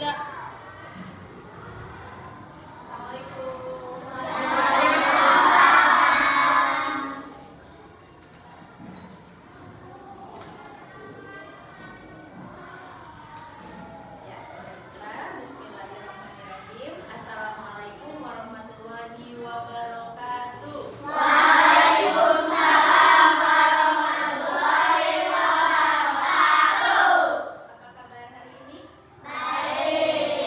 Kak. Bismillahirrahmanirrahim. Assalamualaikum warahmatullahi wabarakatuh. Apa kabar hari ini? Baik.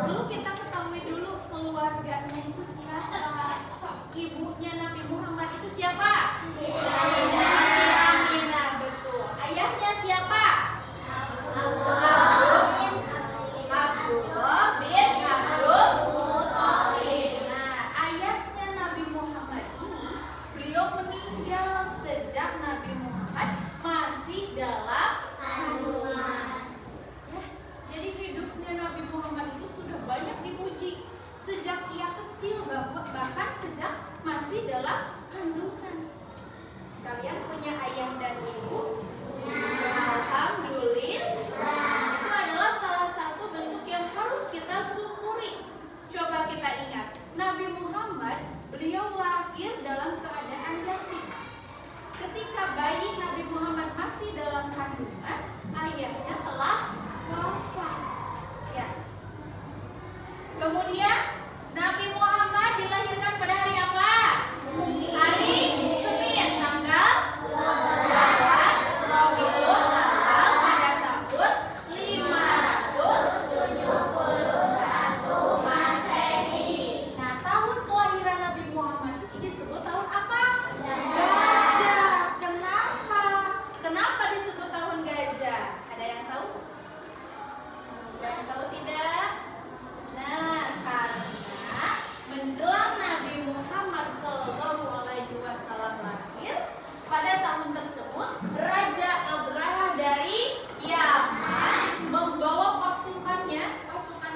Perlu kita ketahui dulu keluarganya itu siapa. Ibunya Nabi Muhammad itu siapa? Siti Aminah, betul. Ayahnya siapa? Abdullah bin Abdul Muthalib. Nah, ayahnya Nabi Muhammad ini beliau meninggal sejak Nabi Muhammad masih dalam kandungan. Ya, jadi hidupnya Nabi Muhammad itu sudah banyak diuji sejak ia kecil, bahkan sejak masih dalam kandungan. Kalian punya ayah dan ibu? Alhamdulillah. Itu adalah salah satu bentuk yang harus kita syukuri. Coba kita ingat, Nabi Muhammad beliau lahir dalam keadaan yatim. Ketika bayi Nabi Muhammad masih dalam kandungan, ayahnya telah wafat. Ya. Kemudian Nabi Muhammad dilahirkan pada hari apa? Hari Senin, tanggal 12 Rabiul Awal pada tahun 571 Masehi. Nah, tahun kelahiran Nabi Muhammad ini disebut tahun apa? Gajah. Kenapa? Kenapa disebut tahun gajah? Ada yang tahu? Ada yang tahu tidak? Nah, karena menjelang Nabi Muhammad SAW lahir, pada tahun tersebut Raja Abraha dari Yaman membawa pasukan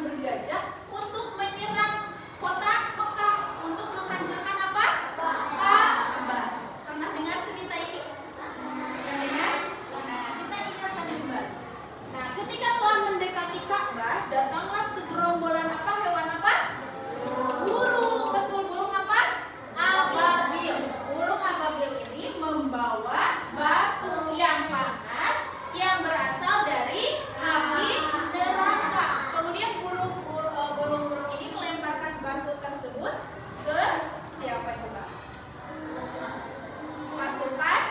bergajah untuk menyerang kota Mekah, untuk menghancurkan apa? Ka'bah. Pernah dengar cerita ini? Pernah dengar? Nah, kita ingatkan kembali. Nah, ketika telah mendekati Ka'bah, datanglah segerombolan apa? Hewan apa? Burung. Betul, burung apa? Ababil. Burung ababil ini membawa batu yang panas yang berasal dari api neraka. Kemudian burung-burung ini melemparkan batu tersebut ke siapa coba? Pasukan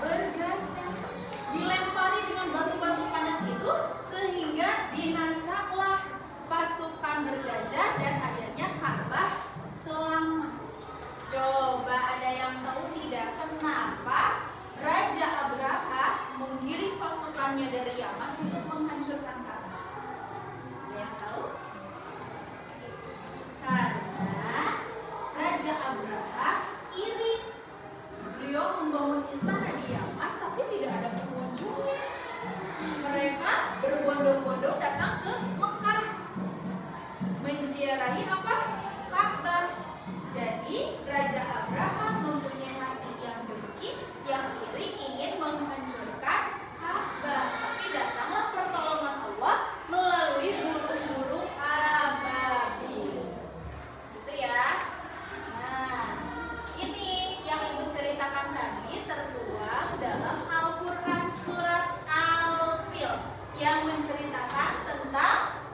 bergajah. Dilempari dengan batu-batu panas itu sehingga binasalah pasukan bergajah dan akhirnya Ka'bah selamat. Coba ada yang tahu tidak kenapa Raja Abraha mengirim pasukannya dari Yaman untuk menghancurkan Ka'bah? Ada yang tahu? Karena Raja Abraha iri. Beliau membangun istana di Yaman tapi tidak ada pengunjungnya. Mereka berbondong-bondong datang ke Mekah menziarahi apa? Ka'bah. Jadi Raja Abraha mempunyai hati yang dengki, yang iri, ingin menghancurkan Ka'bah. Tapi datanglah pertolongan Allah melalui burung-burung ababil. Gitu ya. Nah, ini yang Ibu ceritakan tadi tertuang dalam Al-Quran surat Al-Fil yang menceritakan tentang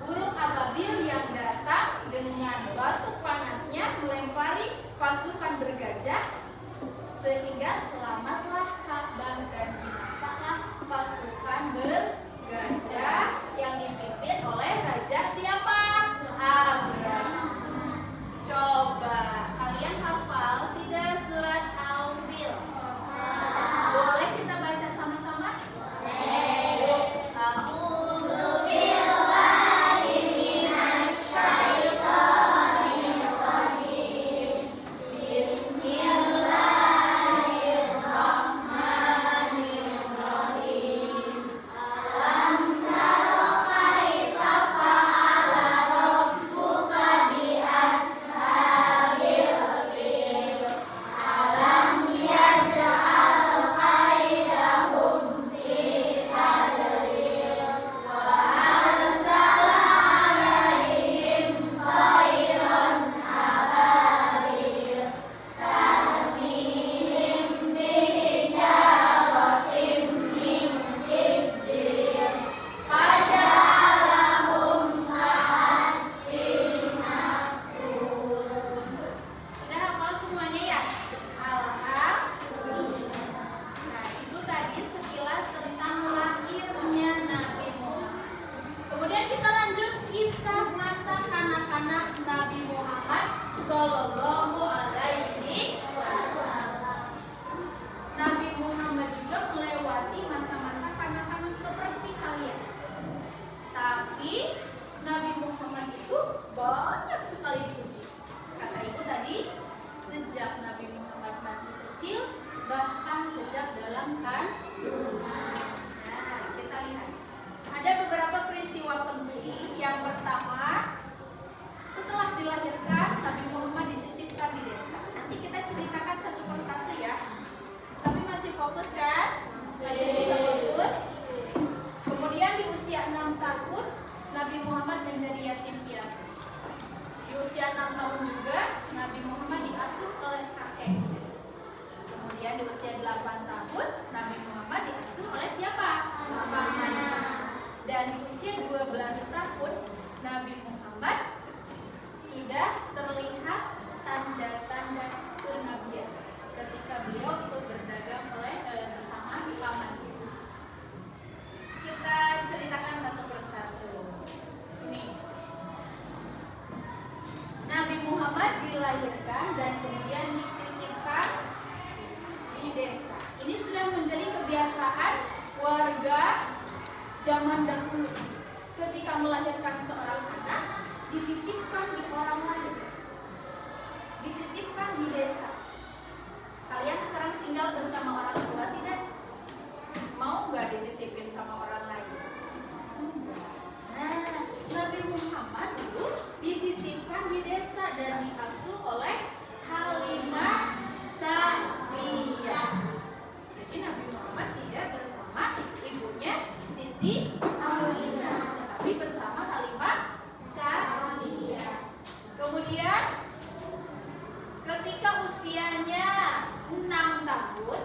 burung ababil yang datang dengan batu panasnya melempari pasukan bergajah sehingga selamatlah Ka'bah dan binasalah pasukan bergajah yang dipimpin oleh Raja siapa? Abraha. Coba kalian hafal tidak surat Al-Fil? Boleh kita baca sama-sama? Bismillahirrahmanirrahim. zaman dahulu ketika melahirkan seorang anak dititipkan di orang lain, dititipkan di desa. Kalian sekarang tinggal bersama orang tua tidak? Mau nggak dititipin sama orang lain? Nah, Nabi Muhammad dulu dititipkan di desa dan diasuh oleh Halimah Sa'diyah. Jadi Nabi Muhammad tidak bersama ibunya Siti Aminah, tetapi bersama Halimah Sa'diyah. Kemudian ketika usianya 6 tahun,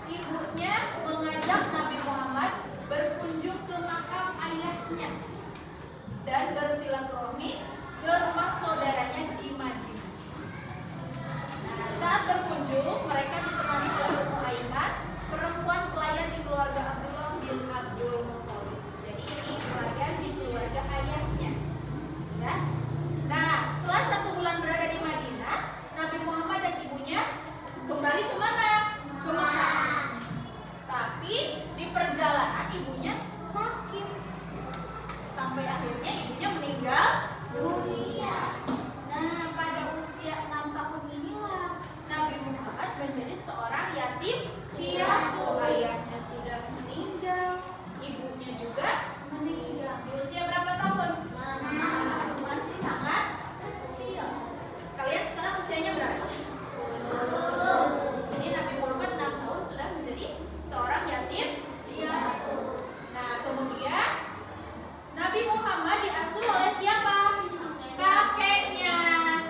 ibunya mengajak Nabi Muhammad berkunjung ke makam ayahnya dan bersilaturahmi ke rumah saudaranya di Madinah. Nah, saat berkunjung, mereka ditemani oleh Ummu Aiman, perempuan pelayan di keluarga Abdullah bin Abdul Muthalib. Jadi ini pelayan di keluarga ayahnya. Ya. Nah, setelah 1 bulan berada di Madinah, Nabi Muhammad dan ibunya kembali ke mana? Ke Makkah. Tapi di perjalanan ibunya sakit. Sampai akhirnya ibunya meninggal dunia. Nah, pada usia 6 tahun inilah Nabi Muhammad menjadi seorang yatim piatu. Ayahnya sudah meninggal, ibunya juga meninggal. Di usia berapa tahun? Masih sangat kecil. Kalian sekarang usianya berapa? Ini Nabi Muhammad 6 tahun sudah menjadi seorang yatim piatu. Nah, kemudian Nabi Muhammad diasuh oleh siapa? Kakeknya.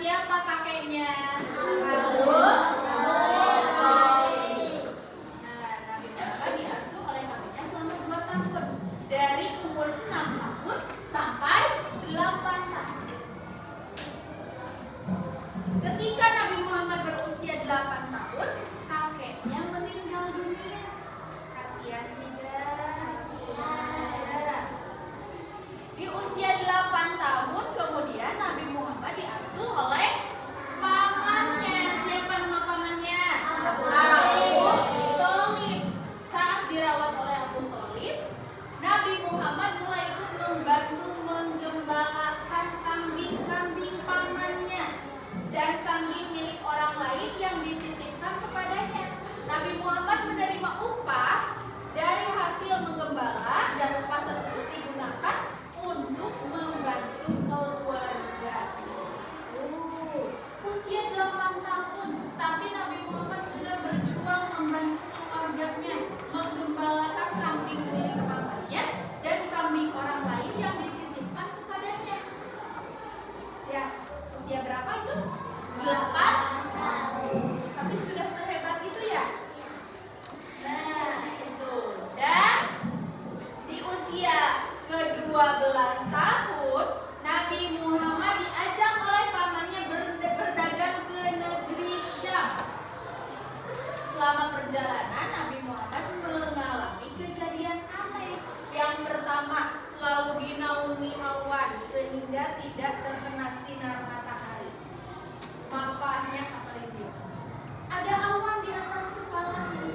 Siapa kakeknya? Abdul Muthalib. Nah, Nabi Muhammad diasuh oleh kakeknya selama 2 tahun. Dari umur 6 tahun sampai 8 tahun. Ketika Nabi Muhammad berusia 8 tahun, kakeknya meninggal dunia. Kasihan tidak? Kasihan. Di usia 8 tahun kemudian Nabi Muhammad diasuh oleh pamannya. Siapa nama pamannya? Abu Thalib. Saat dirawat oleh Abu Thalib, Nabi Muhammad mulai ikut membantu menggembalakan kambing-kambing pamannya dan kambing milik orang lain yang dititipkan kepadanya. Nabi Muhammad menerima upah dari hasil menggembala dan upah tersebut digunakan untuk membantu keluarga. Usia 8 tahun, tapi Nabi Muhammad sudah berjuang membantu keluarganya, menggembalakan kambing milik pamannya dan kambing orang lain yang dititipkan kepadanya. Ya, usia berapa itu? 8 tahun. Tapi sudah sehebat itu ya? Nah, itu. Dan di usia ke-12 tahun, Nabi Muhammad diajak oleh pamannya berdagang ke negeri Syam. Selama perjalanan, Nabi Muhammad mengalami kejadian aneh. Yang pertama, selalu dinaungi awan sehingga tidak terkena sinar matahari. Papanya apa itu? Ada awan di atas kepalanya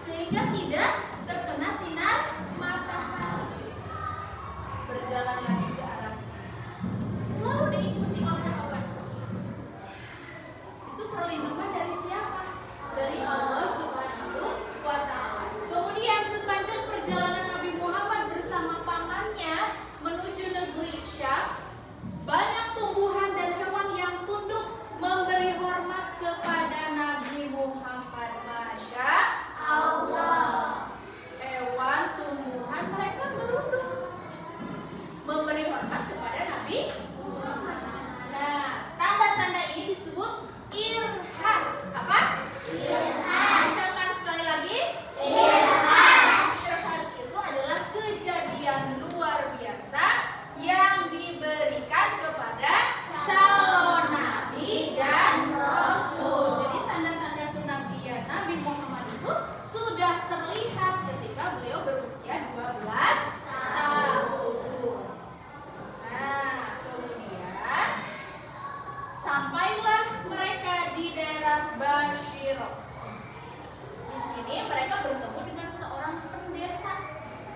sehingga tidak terkena sinar matahari. Berjalan lagi ke arah sana, selalu diikuti oleh awan. Itu perlindungan dari siapa? Dari Allah Subhanahu wa Ta'ala. Kemudian sepanjang perjalanan Nabi Muhammad bersama pamannya menuju negeri Syam, banyak tuh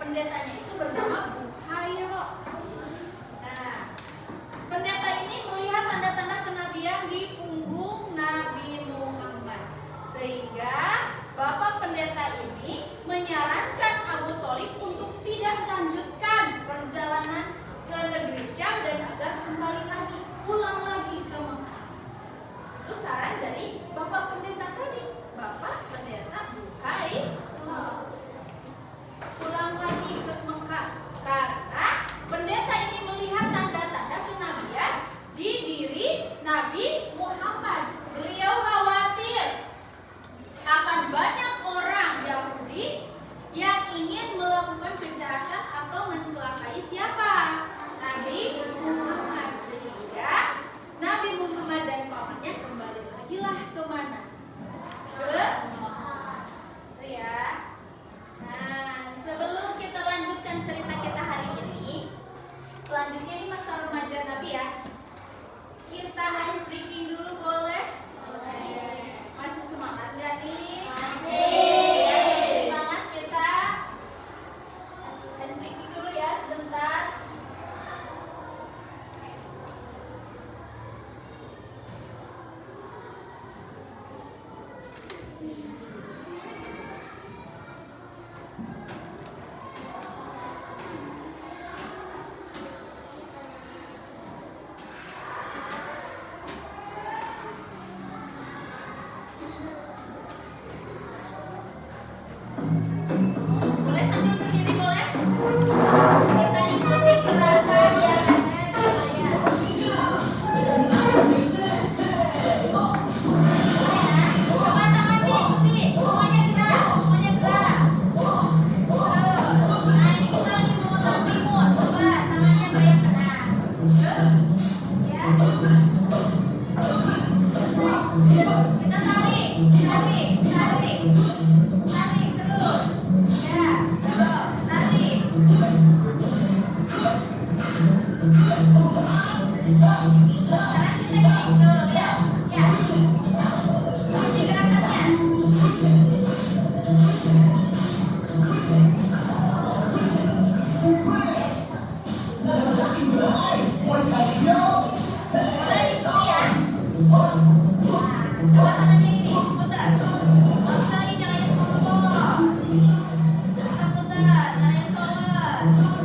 Pendetanya itu bernama Buhairo. Nah, pendeta ini melihat tanda-tanda kenabian di punggung Nabi Muhammad, sehingga Bapak pendeta ini menyarankan Abu Thalib untuk tidak melanjutkan perjalanan ke negeri Syam dan agar pulang lagi ke Mekah. Itu saran dari Bapak pendeta tadi, Bapak pendeta Buhairo. Pulang lagi ke Mekah karena pendeta ini melihat tanda-tanda kenabian di diri Nabi Muhammad. Beliau khawatir akan banyak orang Yahudi yang ingin melakukan kejahatan atau mencelakai siapa? Nabi Muhammad, sehingga Nabi Muhammad dan pamannya kembali lagi lah kemana? Ke Mekah. Itu ya. Nah, sebelum kita lanjutkan cerita kita hari ini, selanjutnya ini masa remaja Nabi ya. Kita ice breaking dulu boleh? Boleh. Masih semangat gak nih? Masih. Semangat kita. Ice breaking dulu ya sebentar. Boleh sambil berdiri boleh? Kita ikuti gerakan yang ada di layar. Coba tangan diikuti, semuanya gerak. Nah, ini kita lagi memotor timun. Coba tangannya goyang ke kanan. Ya. Kita tarik terus. Ya, terus tarik. Sekarang kita gini, lihat. Ya. Ikuti gerakannya. Boleh ikuti ya. Coba tangannya gini, putar. Kita lagi nyalain kompor. Kita putar, nyalain power. Ini.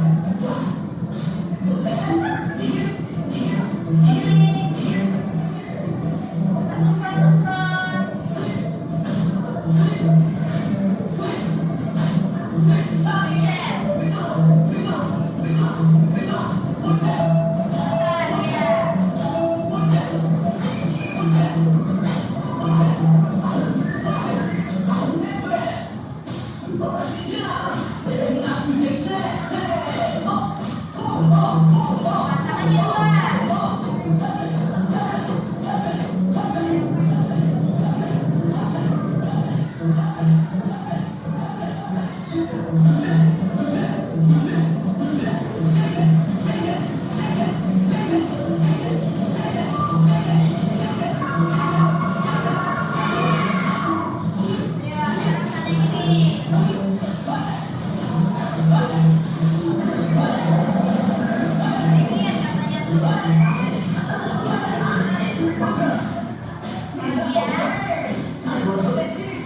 Kita semprot-semprot.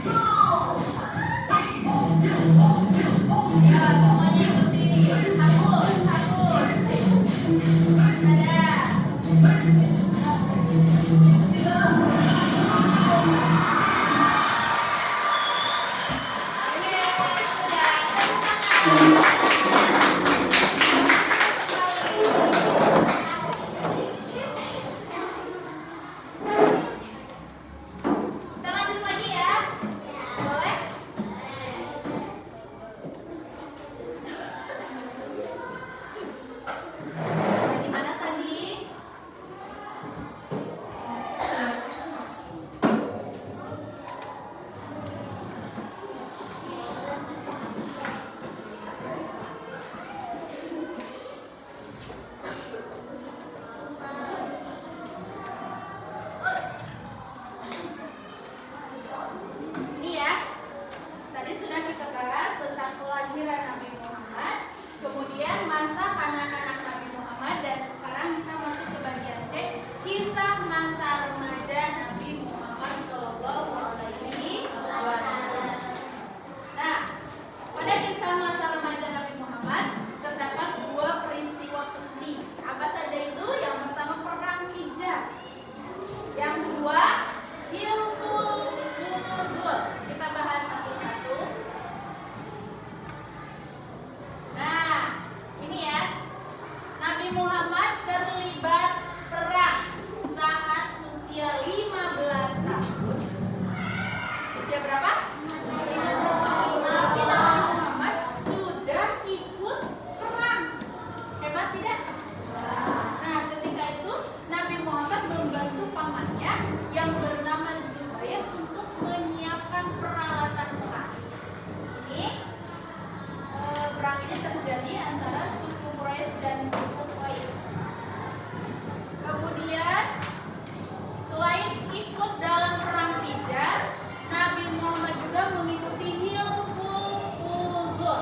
kisah masa remaja Nabi Muhammad terdapat dua peristiwa penting. Apa saja itu? Yang pertama perang Hijrah. Yang kedua Hilful Fudul. Kita bahas satu-satu. Nah, ini ya. Nabi Muhammad terlibat perang saat usia 15 tahun. Usia berapa? 15 tahun. Tapi Nabi Muhammad sudah ikut perang. Hebat tidak? Nah, ketika itu Nabi Muhammad membantu pamannya yang bernama Zubair untuk menyiapkan peralatan perang. Ini perang ini terjadi antara suku Quraisy dan suku Qais. Kemudian selain ikut dalam perang Hijrah, Nabi Muhammad juga mengikuti Hilful Fudul.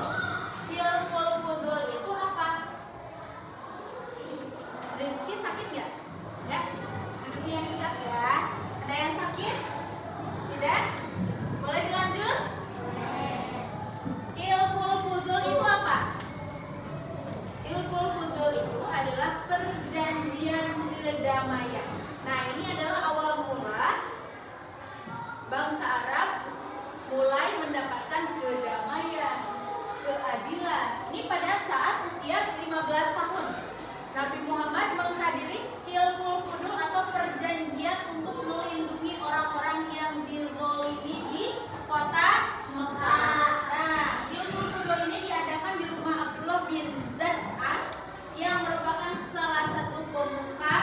Hilful Fudul itu apa? Rizky sakit nggak? Nggak? Duduknya yang dekat ya. Ada yang sakit? Tidak? Boleh dilanjut? Hilful Fudul itu apa? Hilful Fudul itu adalah perjanjian kedamaian. Nah, ini adalah awal mula bangsa Arab mulai mendapatkan kedamaian, keadilan. Ini pada saat usia 15 tahun. Nabi Muhammad menghadiri Hilful Fudul atau perjanjian untuk melindungi orang-orang yang dizolimi di kota Mekah. Nah, Hilful Fudul ini diadakan di rumah Abdullah bin Zad'an yang merupakan salah satu pemuka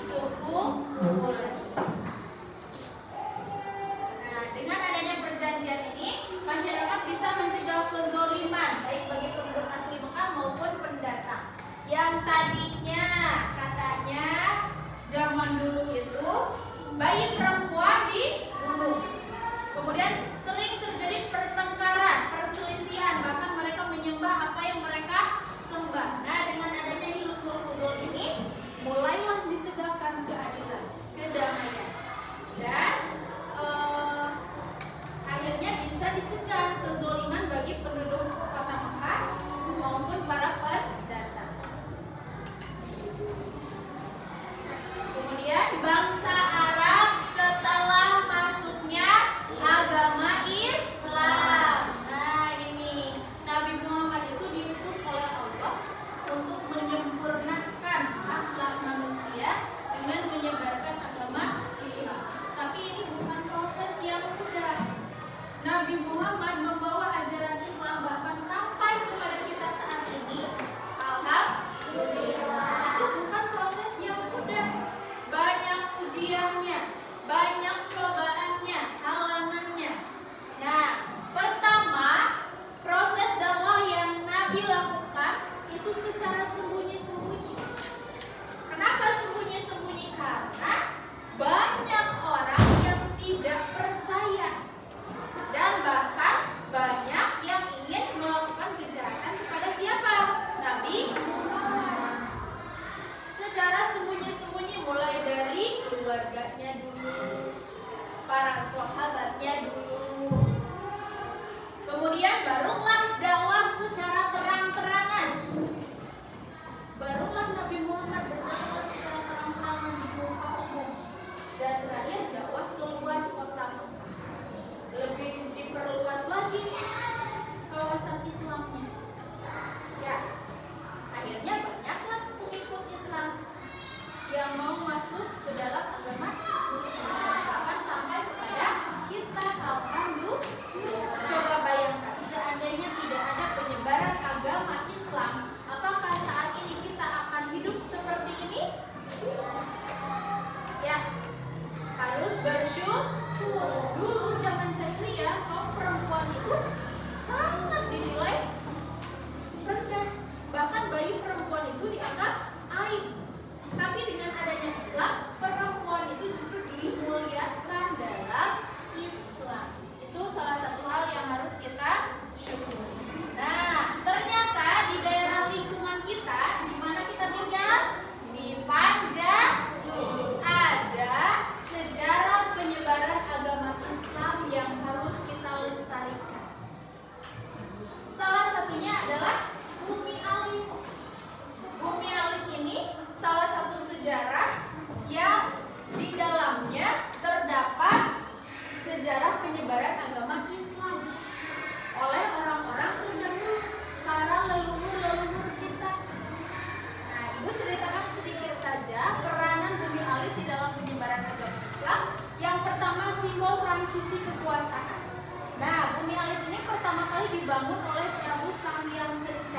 suku Quraisy. Nah, dengan adanya perjanjian ini, masyarakat bisa mencegah kezoliman baik bagi penduduk asli Mekah maupun pendatang. Yang tadinya katanya zaman dulu itu bayi perempuan dibunuh.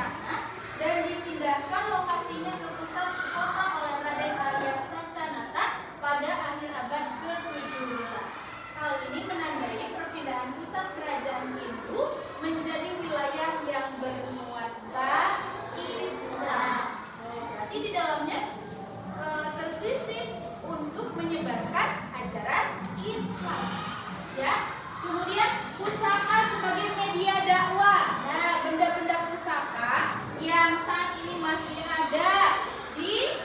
sana dan dipindahkan lokasinya ke pusat kota oleh Raden Arya Sacanata pada akhir abad ke-17. Hal ini menandai perpindahan pusat kerajaan Hindu menjadi wilayah yang bernuansa Islam. Berarti di dalamnya tersisip untuk menyebarkan ajaran Islam. Ya. Kemudian pusaka sebagai media dakwah. Nah, benda-benda pusaka yang saat ini masih ada di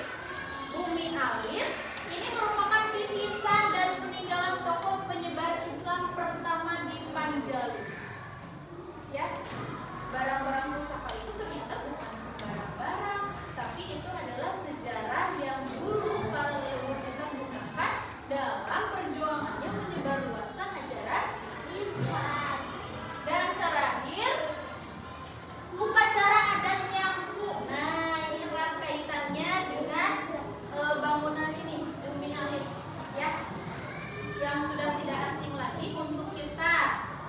Bumi Alit ini merupakan titisan dan peninggalan tokoh penyebar Islam pertama di Panjalu. Ya, barang-barang pusaka itu ternyata bukan sembarang barang, tapi itu adalah sejarah yang dulu para leluhur kita gunakan dalam perjuangannya menyebarluaskan ajaran Islam. Dan terakhir, upacara adat nyangku. Nah, ini erat kaitannya dengan bangunan ini, Bumi Alit, ya, yang sudah tidak asing lagi untuk kita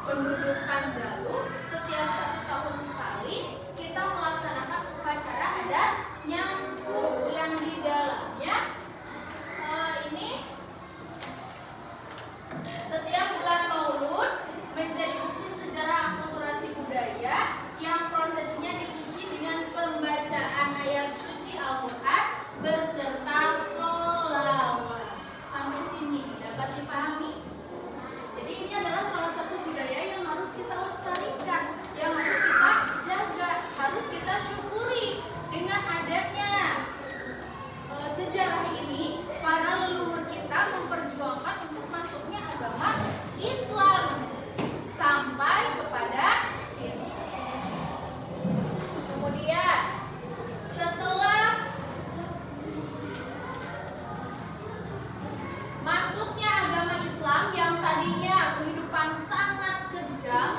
penduduk Panjalu. Setiap 1 tahun sekali kita melaksanakan upacara adat nyangku yang di dalamnya ini setiap bulan Maulud menjadi bukti sejarah akulturasi budaya yang prosesnya diisi dengan pembacaan ayat suci Al-Quran beserta sholawat. Sampai sini dapat dipahami? Jadi ini adalah salah satu budaya yang harus kita lestarikan, yang harus kita jaga, harus kita syukuri. Dengan adanya sejarah ini, para leluhur kita memperjuangkan untuk masuknya agama Islam sampai kepada kita. Kemudian setelah masuknya agama Islam yang tadinya kehidupan sangat kejam,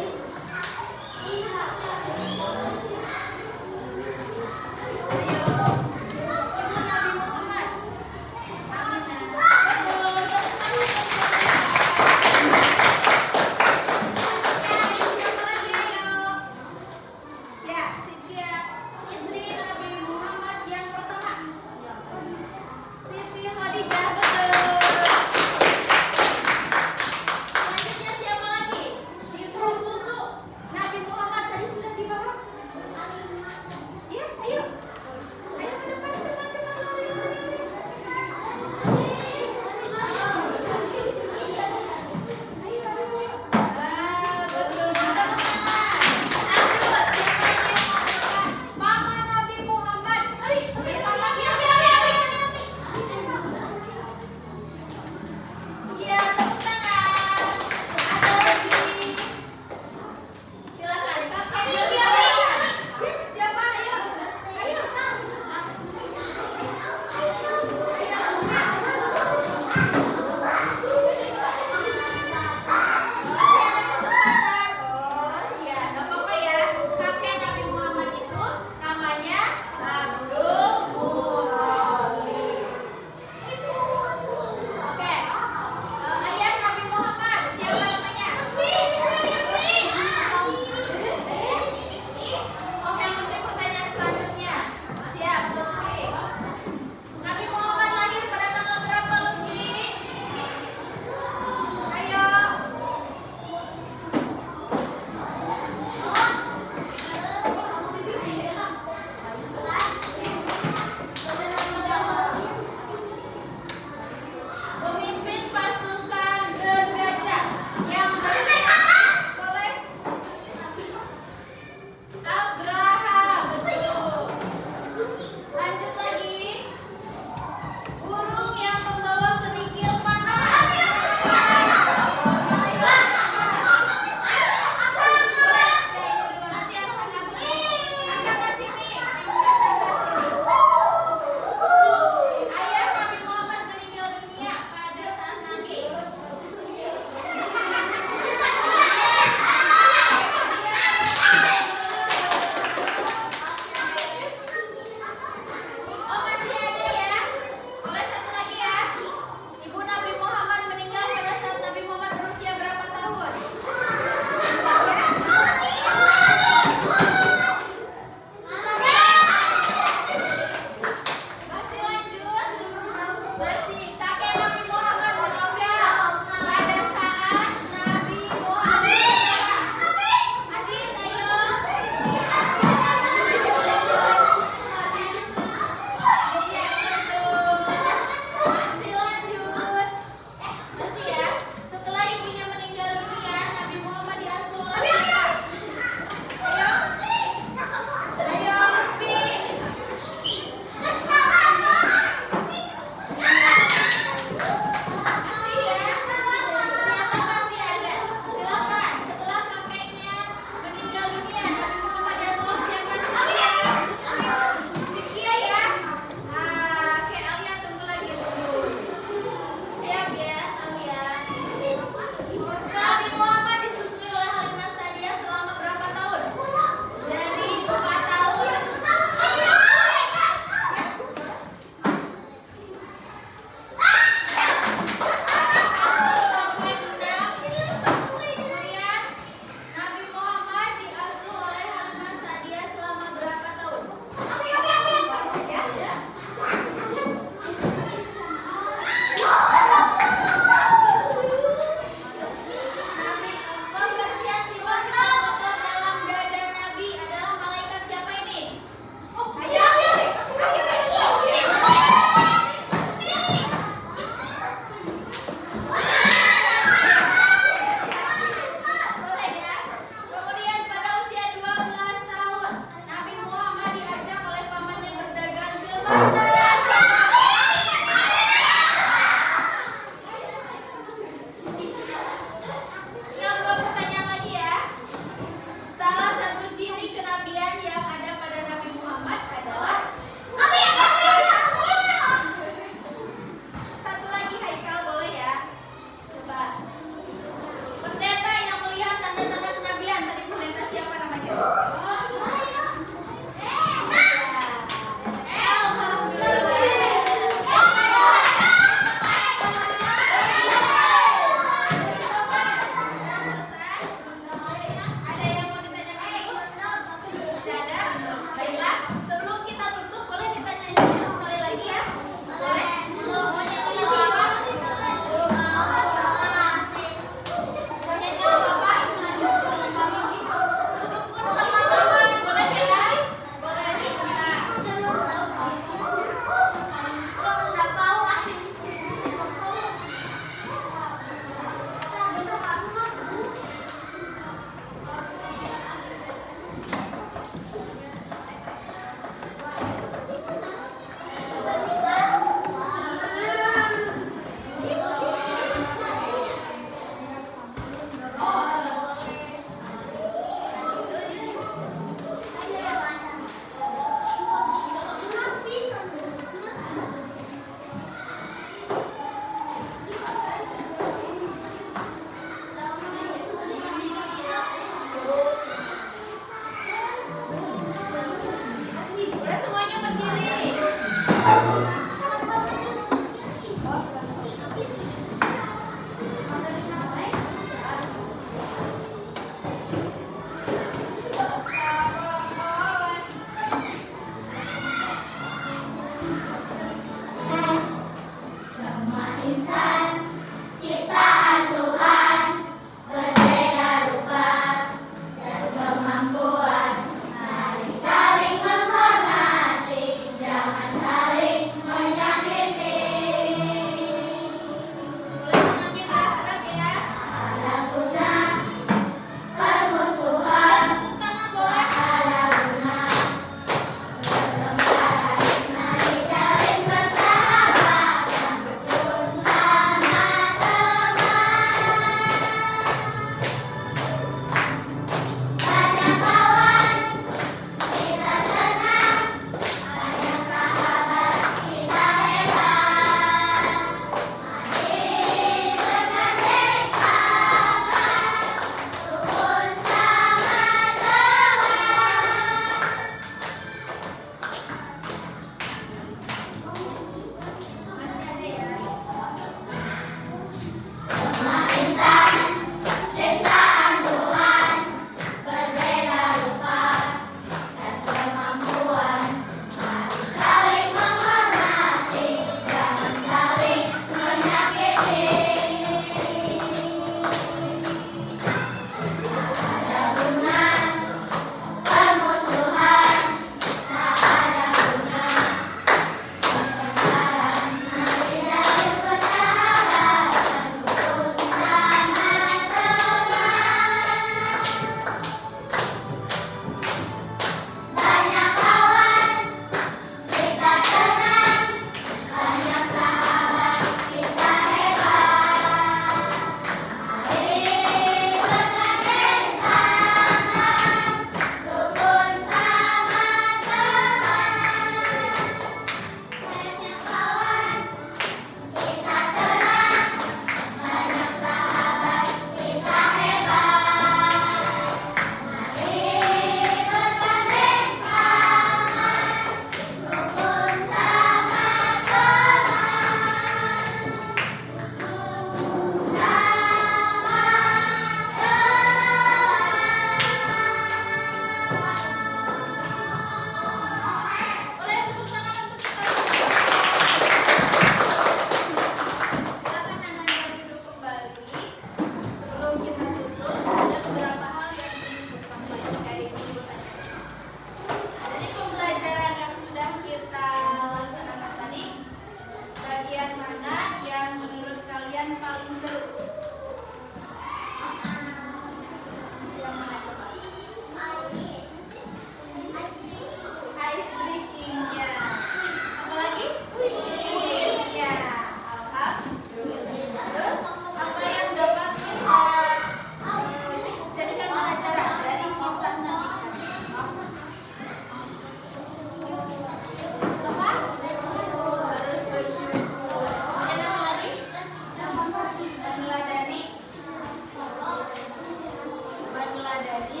meneladani